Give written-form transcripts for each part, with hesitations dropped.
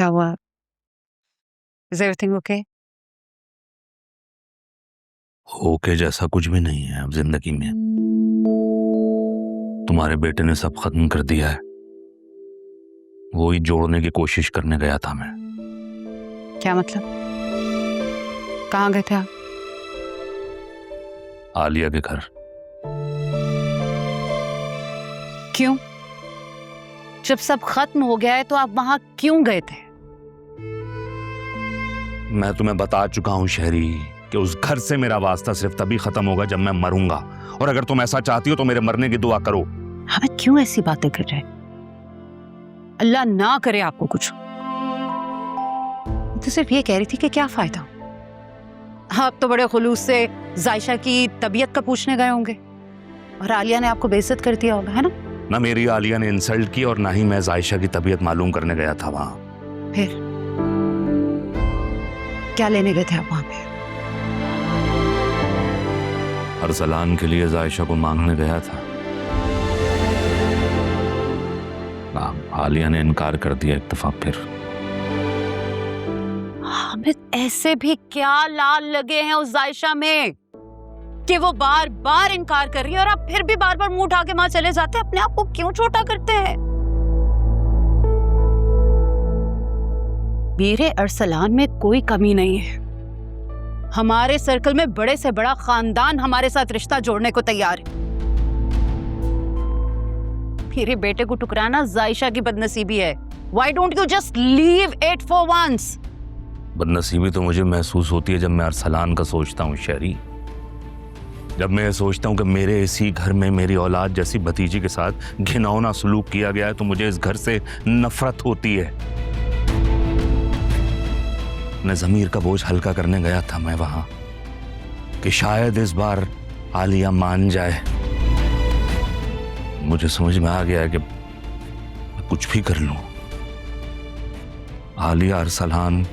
क्या हुआ? Is everything okay? Okay जैसा कुछ भी नहीं है अब जिंदगी में। तुम्हारे बेटे ने सब खत्म कर दिया है। वो ही जोड़ने की कोशिश करने गया था मैं। क्या मतलब? कहाँ गए थे आप? आलिया के घर। क्यों? जब सब खत्म हो गया है तो आप वहां क्यों गए थे? मैं तुम्हें बता चुका हूं शहरी कि उस घर से मेरा वास्ता सिर्फ तभी खत्म होगा जब मैं मरूंगा, और अगर तुम ऐसा चाहती हो तो मेरे मरने की दुआ करो। हमें क्यों ऐसी बातें कर रहे हैं? अल्लाह ना करे आपको कुछ। तो सिर्फ ये कह रही थी कि क्या फायदा। आप तो बड़े खुलूस से जायशा की तबीयत का पूछने गए होंगे और आलिया ने आपको बेइज्जत कर दिया होगा, है ना? ना मेरी आलिया ने इंसल्ट की और ना ही मैं जायशा की तबीयत मालूम करने गया था वहां। फिर क्या लेने गए थे आप वहां पे? अरसलान के लिए जायशा को मांगने गया था। आलिया ने इनकार कर दिया एक दफा फिर। हमें ऐसे भी क्या लाल लगे हैं उस जायशा में कि वो बार बार इनकार कर रही है और आप फिर भी बार बार मुंह उठा के वहां चले जाते हैं? अपने आप को क्यों छोटा करते हैं? मेरे अरसलान में कोई कमी नहीं है। हमारे सर्कल में बड़े से बड़ा खानदान हमारे साथ रिश्ता जोड़ने को तैयार है। मेरे बेटे को ठुकराना जायशा की बदनसीबी है। Why don't you just leave it for once? बदनसीबी तो मुझे महसूस होती है जब मैं अरसलान का सोचता हूँ शहरी। जब मैं सोचता हूँ कि मेरे इसी घर में मेरी औलाद जैसी भतीजी के साथ घिनौना सलूक किया गया है तो मुझे इस घर से नफरत होती है। मैं ज़मीर का बोझ हल्का करने गया था मैं वहां कि शायद इस बार आलिया मान जाए। मुझे समझ में आ गया है कि मैं कुछ भी कर लूं, आलिया अरसलान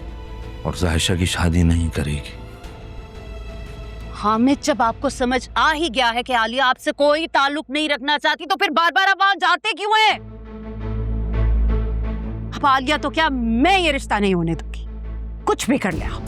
और जायशा की शादी नहीं करेगी। हामिद, जब आपको समझ आ ही गया है कि आलिया आपसे कोई ताल्लुक नहीं रखना चाहती तो फिर बार बार आप वहां जाते क्यों हैं? अब आलिया तो क्या, मैं ये रिश्ता नहीं होने दूंगी, कुछ भी कर ले आप।